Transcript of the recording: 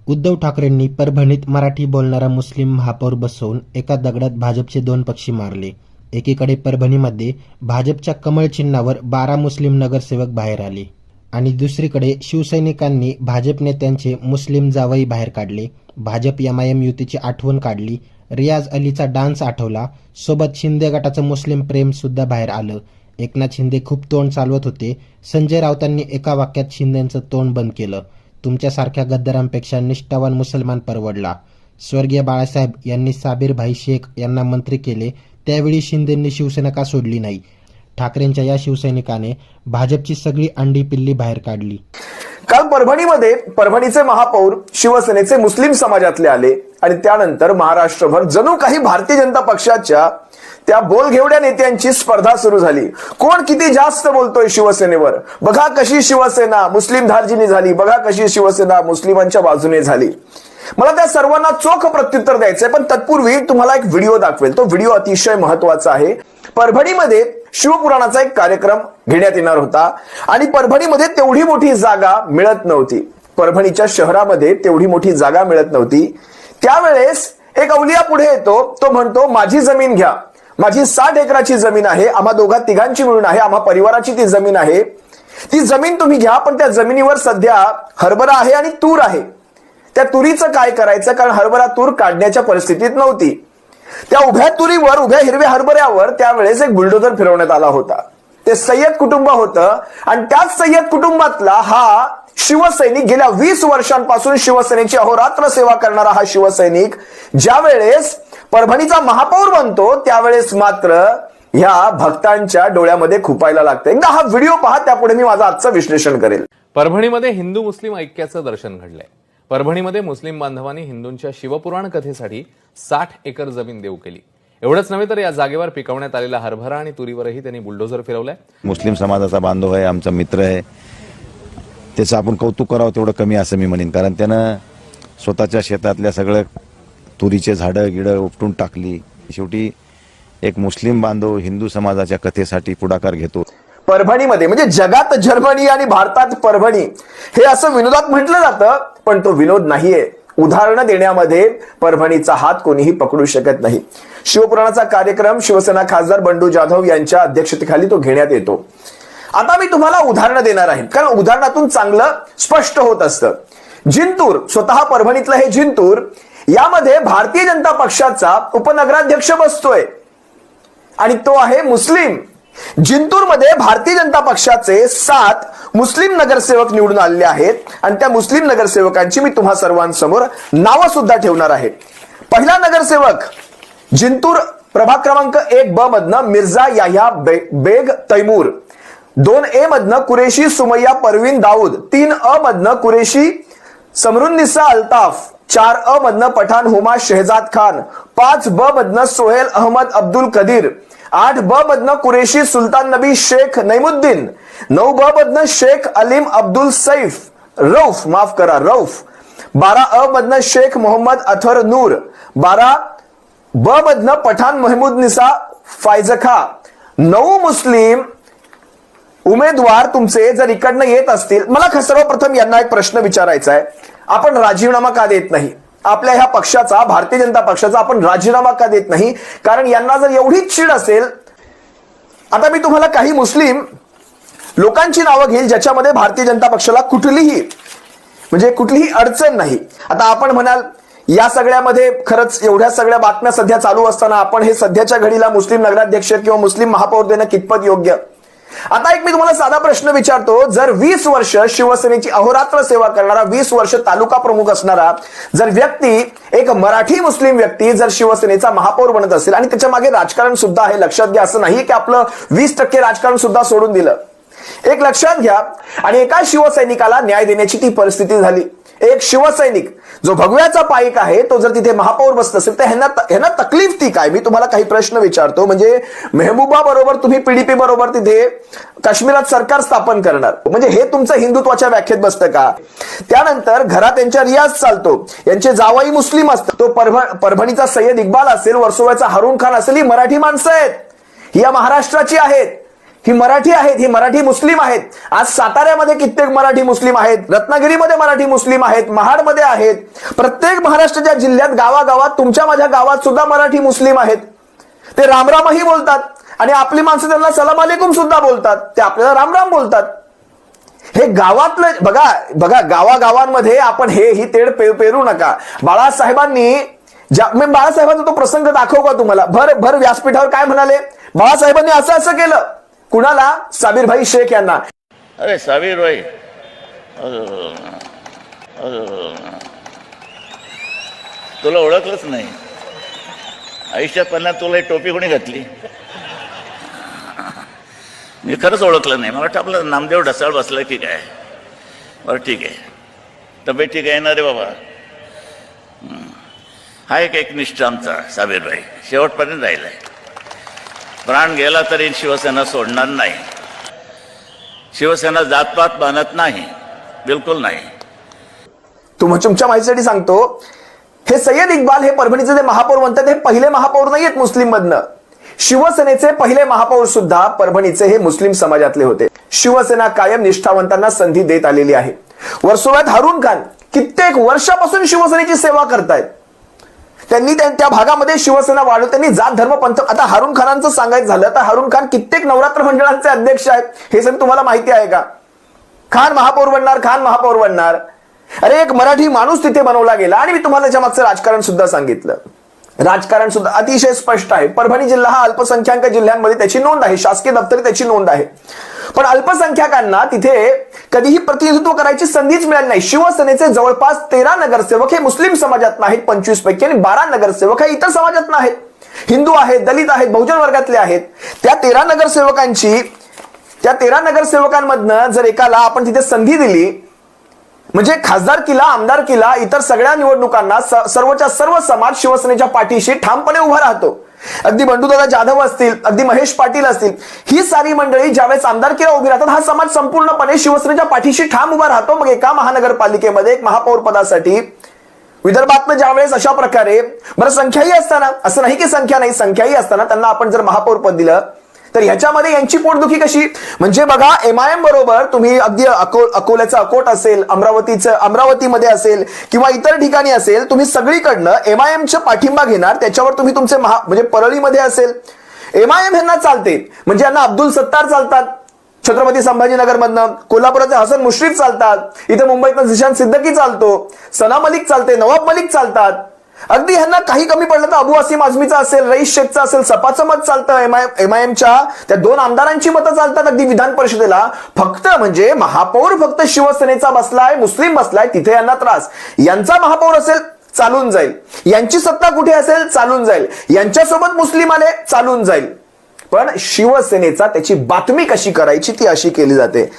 उद्धव ठाकरेंनी परभणीत मराठी बोलणारा मुस्लिम महापौर बसवून एका दगडात भाजपचे 2 पक्षी मारले. एकीकडे परभणीमध्ये भाजपच्या कमळ चिन्हावर 12 मुस्लिम नगरसेवक बाहेर आले आणि दुसरीकडे शिवसैनिकांनी भाजप नेत्यांचे मुस्लिम जावई बाहेर काढले. भाजप एमआयएम युतीची आठवण काढली. रियाज अलीचा डान्स आठवला. सोबत शिंदे गटाचं मुस्लिम प्रेम सुद्धा बाहेर आलं. एकनाथ शिंदे खूप तोंड चालवत होते. संजय राऊतांनी एका वाक्यात शिंदेचं तोंड बंद केलं. तुमच्यासारख्या गद्दारांपेक्षा निष्ठावान मुसलमान परवडला. स्वर्गीय बाळासाहेब यांनी साबिर भाई शेख यांना मंत्री केले, त्यावेळी शिंदेंनी शिवसेना का सोडली नाही? ठाकरेंच्या या शिवसैनिकाने भाजपची सगळी अंडी पिल्ली बाहेर काढली. काल परभणीमध्ये परभणीचे महापौर शिवसेनेचे मुस्लिम समाजातले आले आणि त्यानंतर महाराष्ट्रभर जणू काही भारतीय जनता पक्षाच्या त्या बोलघेवड्या नेत्यांची स्पर्धा सुरू झाली. कोण किती जास्त बोलतोय शिवसेनेवर, बघा कशी शिवसेना मुस्लिम धार्जिनी झाली, बघा कशी शिवसेना मुस्लिमांच्या बाजूने झाली. मला त्या सर्वांना चोख प्रत्युत्तर द्यायचंय, पण तत्पूर्वी तुम्हाला एक व्हिडिओ दाखवेल. तो व्हिडिओ अतिशय महत्वाचा आहे. परभणीमध्ये शिवपुराणाचा एक कार्यक्रम घेण्यात येणार होता आणि परभणीमध्ये तेवढी मोठी जागा मिळत नव्हती. परभणीच्या शहरामध्ये तेवढी मोठी जागा मिळत नव्हती. त्यावेळेस एक अवलिया पुढे येतो. तो म्हणतो, माझी जमीन घ्या, माझी 60 एकराची जमीन आहे, आम्हा दोघा तिघांची मिळून आहे, आम्हा परिवाराची ती जमीन आहे, ती जमीन तुम्ही घ्या. पण त्या जमिनीवर सध्या हरभरा आहे आणि तूर आहे. त्या तुरीचं काय करायचं, कारण हरभरा तूर काढण्याच्या परिस्थितीत नव्हती. त्या उभ्या तुरीवर, उभ्या हिरव्या हरभऱ्यावर त्यावेळेस एक बुलडोझर फिरवण्यात आला होता. ते सय्यद कुटुंब होतं आणि त्याच सय्यद कुटुंबातला हा शिवसैनिक, गेल्या 20 वर्षांपासून शिवसेनेची अहोरात्र सेवा करणारा हा शिवसैनिक ज्या वेळेस परभणीचा महापौर बनतो, त्यावेळेस मात्र ह्या भक्तांच्या डोळ्यामध्ये खुपायला लागतं. एकदा हा व्हिडिओ पहा, त्यापुढे मी माझं आजचं विश्लेषण करेल. परभणीमध्ये हिंदू मुस्लिम ऐक्याचं दर्शन घडलंय. परभणीमध्ये मुस्लिम बांधवांनी हिंदूंच्या शिवपुराण कथेसाठी 60 एकर जमीन देऊ केली. एवढंच नव्हे तर या जागेवर पिकवण्यात आलेला हरभरा आणि तुरीवरही त्यांनी बुलडोझर फिरवलाय. मुस्लिम समाजाचा बांधव आहे, आमचा मित्र आहे, त्याचं आपण कौतुक करावं तेवढं कमी असं मी म्हणेन. कारण त्यानं स्वतःच्या शेतातल्या सगळं तुरीचे झाडं गिडं उपटून टाकली. शेवटी एक मुस्लिम बांधव हिंदू समाजाच्या कथेसाठी पुढाकार घेतो. परभणीमध्ये म्हणजे जगात जर्मनी आणि भारतात परभणी हे असं विनोदात म्हटलं जातं, पण तो विनोद नाहीये. उदाहरणं देण्यामध्ये परभणीचा हात कोणीही पकडू शकत नाही. शिवपुराणाचा कार्यक्रम शिवसेना खासदार बंडू जाधव यांच्या अध्यक्षतेखाली तो घेण्यात येतो. आता मी तुम्हाला उदाहरणं देणार आहे, कारण उदाहरणातून चांगलं स्पष्ट होत असतं. जिंतूर, स्वतः परभणीतलं हे जिंतूर, यामध्ये भारतीय जनता पक्षाचा उपनगराध्यक्ष बसतोय आणि तो आहे मुस्लिम. जिंतूरमध्ये भारतीय जनता पक्षाचे 7 मुस्लिम नगरसेवक निवडून आलेले आहेत आणि त्या मुस्लिम नगरसेवकांची मी तुम्हा सर्वांसमोर नावं सुद्धा ठेवणार आहे. पहिला नगरसेवक जिंतूर प्रभाग क्रमांक 1 मधनं मिर्झा याह्या बेग तैमूर, 2 मधनं कुरेशी सुमय्या परवीन दाऊद, 3 मधनं कुरेशी समरुन्निसा अल्ताफ, 4 मधनं पठाण हुमा शहजाद खान, 5 मधनं सोहेल अहमद अब्दुल कदीर, 8 मधनं कुरेशी सुलतान नबी शेख नईमुद्दीन, 9 मधनं शेख अलीम अब्दुल सैफ रौफ, माफ करा रौफ, 12 मधनं शेख मोहम्मद अथर नूर, 12 मधनं पठाण महमूद निसा फायजखा. 9 मुस्लिम उमेदवार तुमचे जर इकडनं येत असतील, मला सर्वप्रथम यांना एक प्रश्न विचारायचा आहे. आपण राजीनामा का देत नाही? आपल्या ह्या पक्षाचा, भारतीय जनता पक्षाचा आपण राजीनामा का देत नाही? कारण यांना जर एवढीच चीड असेल, आता मी तुम्हाला काही मुस्लिम लोकांची नावं घेईल ज्याच्यामध्ये भारतीय जनता पक्षाला कुठलीही अडचण नाही. आता आपण म्हणाल, या सगळ्यामध्ये खरंच एवढ्या सगळ्या बातम्या सध्या चालू असताना आपण हे सध्याच्या घडीला मुस्लिम नगराध्यक्ष किंवा मुस्लिम महापौर देणं कितपत योग्य? आता एक मी तुम्हाला साधा प्रश्न विचारतो. जर 20 वर्ष शिवसेनेची अहोरात्र सेवा करणारा, 20 वर्ष तालुका प्रमुख असणारा जर व्यक्ती, एक मराठी मुस्लिम व्यक्ती जर शिवसेनेचा महापौर बनत असेल, आणि त्याच्या मागे राजकारण सुद्धा आहे, लक्षात घ्या. असं नाही की आपलं 20% राजकारण सुद्धा सोडून दिलं. एक लक्षात घ्या. आणि एका शिवसैनिकाला न्याय देण्याची ती परिस्थिती झाली. एक शिवसैनिक जो भगव्याचा पाईक आहे, तो जर तिथे महापौर बसत असेल तर ह्यांना तकलीफ ती काय? मी तुम्हाला काही प्रश्न विचारतो. म्हणजे मेहबूबा बरोबर तुम्ही पीडीपी बरोबर तिथे काश्मीरात सरकार स्थापन करणार, म्हणजे हे तुमचं हिंदुत्वाच्या व्याख्येत बसतं का? त्यानंतर घरात यांच्या रियाज चालतो, यांचे जावई मुस्लिम असतात. तो परभणीचा सय्यद इक्बाल असेल, वर्सोव्याचा हारून खान असेल, ही मराठी माणसं आहेत, ही या महाराष्ट्राची आहेत. ही मराठी आहेत, ही मराठी मुस्लिम आहेत. आज साताऱ्यामध्ये कित्येक मराठी मुस्लिम आहेत, रत्नागिरीमध्ये मराठी मुस्लिम आहेत, महाडमध्ये आहेत. प्रत्येक महाराष्ट्राच्या जिल्ह्यात गावागावात, तुमच्या माझ्या गावात सुद्धा मराठी मुस्लिम आहेत. ते रामरामही बोलतात आणि आपली माणसं त्यांना सलाम अलेकुम सुद्धा बोलतात. ते आपल्याला रामराम बोलतात. हे गावातलं बघा बघा, गावागावांमध्ये आपण ही तेढ पेरू नका. बाळासाहेबांनी बाळासाहेबांचा तो प्रसंग दाखवू का तुम्हाला? भर व्यासपीठावर काय म्हणाले? बाळासाहेबांनी असं केलं. कुणाला? साबीरभाई शेख यांना. अरे साबीर भाई, तुला ओळखलंच नाही आयुष्यात. पहिल्यांदा तुला टोपी कोणी घातली? मी खरंच ओळखलं नाही. मला वाटतं आपलं नामदेव ढसाळ बसलं की काय. बरं ठीक आहे, तब्येत ठीक आहे ना रे बाबा? हा एक निष्ठा आमचा साबीर भाई शेवटपर्यंत राहिलाय. प्राण गेला तरी शिवसेना सोडणार नाही. शिवसेना जातपात बांधत नाही, बिलकुल नाही. तुमच्या माहितीसाठी सांगतो, हे सय्यद इक्बाल हे परभणीचे जे महापौर म्हणतात, हे पहिले महापौर नाही आहेत मुस्लिम मधनं. शिवसेनेचे पहिले महापौर सुद्धा परभणीचे हे मुस्लिम समाजातले होते. शिवसेना कायम निष्ठावंतांना संधी देत आलेली आहे. वर्सोव्यात हारून खान कित्येक वर्षापासून शिवसेनेची सेवा करतायत. त्यांनी त्या भागामध्ये शिवसेना वाढवली. त्यांनी जात धर्म पंथ. आता हारून खानांचं सांगायचं झालं तर हारून खान कित्येक नवरात्र मंडळांचे अध्यक्ष आहेत. हे सगळं तुम्हाला माहिती आहे का? खान महापौर बनणार, खान महापौर बनणार. अरे एक मराठी माणूस तिथे बनवला गेला. आणि मी तुम्हाला त्याच्या मागचं राजकारण सुद्धा सांगितलं. राजकारण सुद्धा अतिशय स्पष्ट आहे. परभणी जिल्हा हा अल्पसंख्याक जिल्ह्यांमध्ये त्याची नोंद आहे, शासकीय दप्तरी त्याची नोंद आहे. पण अल्पसंख्याकांना तिथे कधीही प्रतिनिधित्व करायची संधीच मिळाली नाही. शिवसेनेचे जवळपास 13 नगरसेवक हे मुस्लिम समाजात नाहीत 25 पैकी, आणि 12 नगरसेवक हे इतर समाजात नाहीत. हिंदू आहेत, दलित आहेत, बहुजन वर्गातले आहेत. त्या 13 नगरसेवकांमधनं जर एकाला आपण तिथे संधी दिली, म्हणजे खासदारकीला, आमदारकीला, इतर सगळ्या निवडणुकांना सर्वच्या सर्व समाज शिवसेनेच्या पाठीशी ठामपणे उभा राहतो. अगदी बंडूदादा जाधव असतील, अगदी महेश पाटील असतील, ही सारी मंडळी ज्यावेळेस आमदारकीला उभी राहतात, हा समाज संपूर्णपणे शिवसेनेच्या पाठीशी ठाम उभा राहतो. मग एका महानगरपालिकेमध्ये एक महापौर पदासाठी विदर्भातनं ज्यावेळेस अशा प्रकारे, बरं संख्याही असताना, असं नाही की संख्या नाही, संख्याही असताना त्यांना आपण जर महापौर पद दिलं, तर ह्याच्यामध्ये यांची पोटदुखी कशी? म्हणजे बघा, MIM बरोबर तुम्ही अगदी अकोल्याचं अकोट असेल, अमरावतीमध्ये असेल किंवा इतर ठिकाणी असेल, तुम्ही सगळीकडनं MIMचा पाठिंबा घेणार. त्याच्यावर तुम्ही तुमचे म्हणजे परळीमध्ये असेल MIM यांना चालते, म्हणजे यांना अब्दुल सत्तार चालतात छत्रपती संभाजीनगर मधनं, कोल्हापुराचे हसन मुश्रीफ चालतात, इथे मुंबईतनं झिशान सिद्दकी चालतो, सना मलिक चालते, नवाब मलिक चालतात. अगदी ह्यांना काही कमी पडलं तर अबू असीम आझमीचा असेल, रईस शेखचा असेल, सपाचं मत चालतं. MIMच्या त्या 2 आमदारांची मतं चालतात अगदी विधान परिषदेला. फक्त म्हणजे महापौर फक्त शिवसेनेचा बसलाय, मुस्लिम बसलाय, तिथे यांना त्रास. यांचा महापौर असेल चालून जाईल, यांची सत्ता कुठे असेल चालून जाईल, यांच्यासोबत मुस्लिम आले चालून जाईल. पण शिवसेनेचा त्याची बातमी कशी करायची ती अशी केली जाते.